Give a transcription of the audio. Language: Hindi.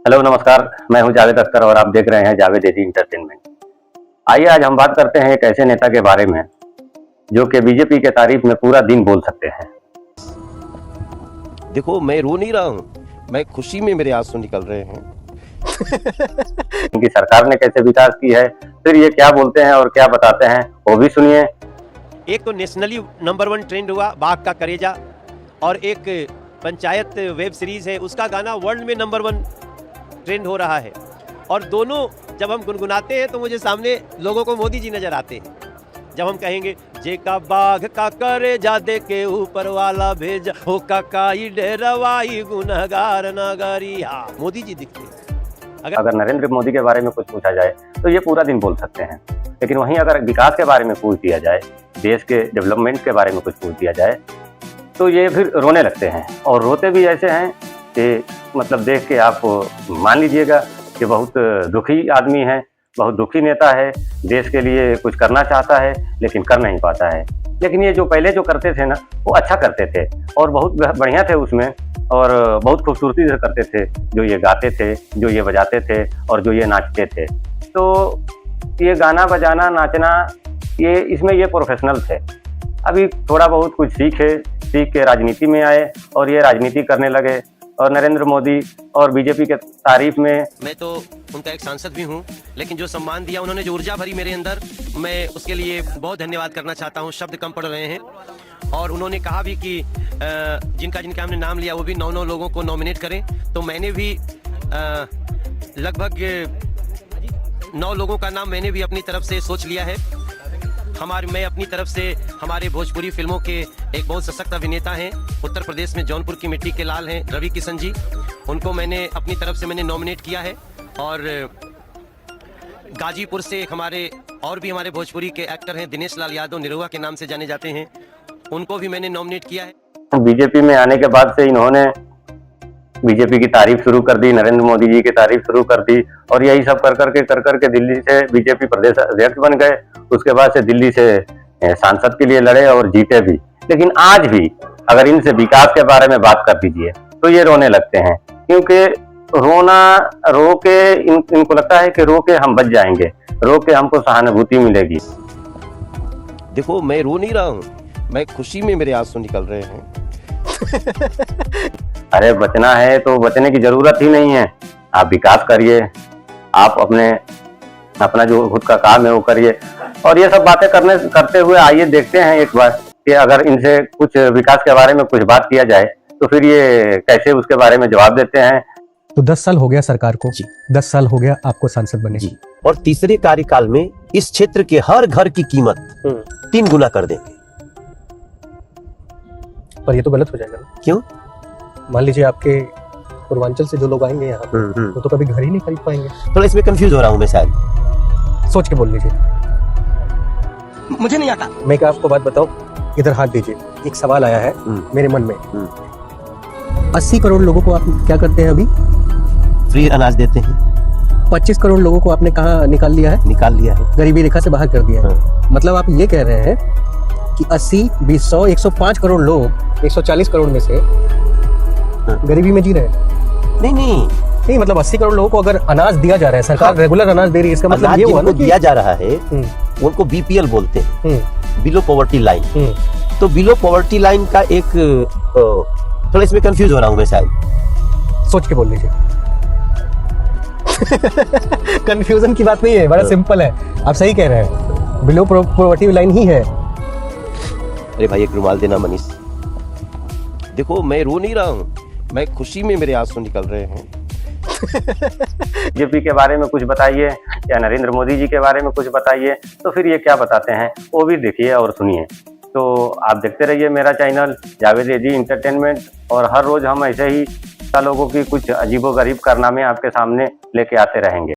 हेलो नमस्कार, मैं हूं जावेद अख्तर और आप देख रहे हैं जावेद एजी इंटरटेनमेंट। आइए आज हम बात करते हैं एक ऐसे नेता के बारे में जो कि बीजेपी के तारीफ में पूरा दिन बोल सकते हैं। देखो मैं रो नहीं रहा हूँ, मैं खुशी में मेरे आंसू निकल रहे हैं। उनकी सरकार ने कैसे विकास की है, फिर ये क्या बोलते हैं और क्या बताते हैं वो भी सुनिए। एक तो नेशनली नंबर 1 ट्रेंड हुआ बाघ का करेजा, और एक पंचायत वेब सीरीज है उसका गाना वर्ल्ड में नंबर 1 ट्रेंड हो रहा है। और दोनों जब हम गुनगुनाते हैं तो मुझे सामने लोगों को मोदी जी नजर आते हैं। जब हम कहेंगे जे का बाघ का करेजा दे के ऊपर वाला भेजा हो काकाई डेरवाई गुनहगार नगरिया, मोदी जी दिखते हैं। अगर नरेंद्र मोदी के बारे में कुछ पूछा जाए तो ये पूरा दिन बोल सकते हैं, लेकिन वहीं अगर विकास के बारे में पूछ दिया जाए, देश के डेवलपमेंट के बारे में कुछ पूछ दिया जाए तो ये फिर रोने लगते हैं। और रोते भी ऐसे हैं कि मतलब देख के आप मान लीजिएगा कि बहुत दुखी आदमी है, बहुत दुखी नेता है, देश के लिए कुछ करना चाहता है लेकिन कर नहीं पाता है। लेकिन ये जो पहले जो करते थे ना, वो अच्छा करते थे और बहुत बढ़िया थे उसमें, और बहुत खूबसूरती से करते थे। जो ये गाते थे, जो ये बजाते थे और जो ये नाचते थे, तो ये गाना बजाना नाचना ये इसमें ये प्रोफेशनल थे। अभी थोड़ा बहुत कुछ सीख के राजनीति में आए और ये राजनीति करने लगे। और नरेंद्र मोदी और बीजेपी के तारीफ में मैं तो उनका एक सांसद भी हूं, लेकिन जो सम्मान दिया उन्होंने, जो ऊर्जा भरी मेरे अंदर, मैं उसके लिए बहुत धन्यवाद करना चाहता हूं। शब्द कम पड़ रहे हैं। और उन्होंने कहा भी कि जिनका हमने नाम लिया वो भी 9 लोगों को नॉमिनेट करें। तो मैंने भी लगभग 9 लोगों का नाम मैंने भी अपनी तरफ से सोच लिया है। मैं अपनी तरफ से हमारे भोजपुरी फिल्मों के एक बहुत सशक्त अभिनेता हैं, उत्तर प्रदेश में जौनपुर की मिट्टी के लाल हैं रवि किशन जी, उनको मैंने अपनी तरफ से नॉमिनेट किया है। और गाजीपुर से एक हमारे भोजपुरी के एक्टर हैं दिनेश लाल यादव, निरुआ के नाम से जाने जाते हैं, उनको भी मैंने नॉमिनेट किया है। बीजेपी में आने के बाद से इन्होंने बीजेपी की तारीफ शुरू कर दी, नरेंद्र मोदी जी की तारीफ शुरू कर दी, और यही सब कर करके दिल्ली से बीजेपी प्रदेश अध्यक्ष बन गए। उसके बाद से दिल्ली से सांसद के लिए लड़े और जीते भी। लेकिन आज भी अगर इनसे विकास के बारे में बात कर दीजिए तो ये रोने लगते हैं, क्योंकि रो के इनको लगता है कि रो के हम बच जाएंगे, रो के हमको सहानुभूति मिलेगी। देखो मैं रो नहीं रहा हूँ, मैं खुशी में मेरे आंसू निकल रहे हैं। अरे बचना है तो बचने की जरूरत ही नहीं है, आप विकास करिए, आप अपना जो खुद का काम है वो करिए। और ये सब बातें करते हुए आइए देखते हैं एक बार कि अगर इनसे कुछ विकास के बारे में कुछ बात किया जाए तो फिर ये कैसे उसके बारे में जवाब देते हैं। तो 10 साल हो गया सरकार को जी, 10 साल हो गया आपको सांसद बने जी, और तीसरे कार्यकाल में इस क्षेत्र के हर घर की कीमत 3 गुना कर देंगे। पर ये तो गलत हो जाएगा ना? क्यों? मान लीजिए आपके पूर्वांचल से जो लोग आएंगे यहाँ वो तो कभी घर ही नहीं खरीद पाएंगे। थोड़ा इसमें कंफ्यूज हो रहा हूँ मैं, शायद सोच के बोल लीजिए। मुझे नहीं आता। मैं क्या आपको बात बताऊं, इधर हाथ दीजिए। एक सवाल आया है मेरे मन में। 80 करोड़ लोगों को आप क्या करते हैं अभी? फ्री अनाज देते हैं। 25 करोड़ लोगों को आपने कहाँ निकाल लिया है? गरीबी रेखा से बाहर कर दिया है। मतलब आप ये कह रहे हैं कि 80, 20, 100, 105 करोड़ लोग 140 करोड़ में से गरीबी में जी रहे हैं। नहीं, मतलब 80 करोड़ लोगों को अगर अनाज दिया जा रहा है, सरकार रेगुलर अनाज दे रही है, इसका मतलब ये हुआ ना दिया जा रहा है, उनको बीपीएल बोलते हैं, बिलो पॉवर्टी लाइन। तो बिलो पॉवर्टी लाइन का एक थोड़ा इसमें कंफ्यूज हो रहा हूँ मैं, शायद सोच के बोल लीजिए। कंफ्यूजन की बात नहीं है, बड़ा सिंपल है, आप सही कह रहे हैं, बिलो पॉवर्टी लाइन ही है। अरे भाई एक रुमाल देना मनीष। देखो मैं रो नहीं रहा हूँ, मैं खुशी में मेरे आंसू निकल रहे हैं। बीजेपी के बारे में कुछ बताइए या नरेंद्र मोदी जी के बारे में कुछ बताइए, तो फिर ये क्या बताते हैं वो भी देखिए और सुनिए। तो आप देखते रहिए मेरा चैनल जावेद एजी इंटरटेनमेंट, और हर रोज हम ऐसे ही लोगों की कुछ अजीबोगरीब कारनामे आपके सामने लेके आते रहेंगे।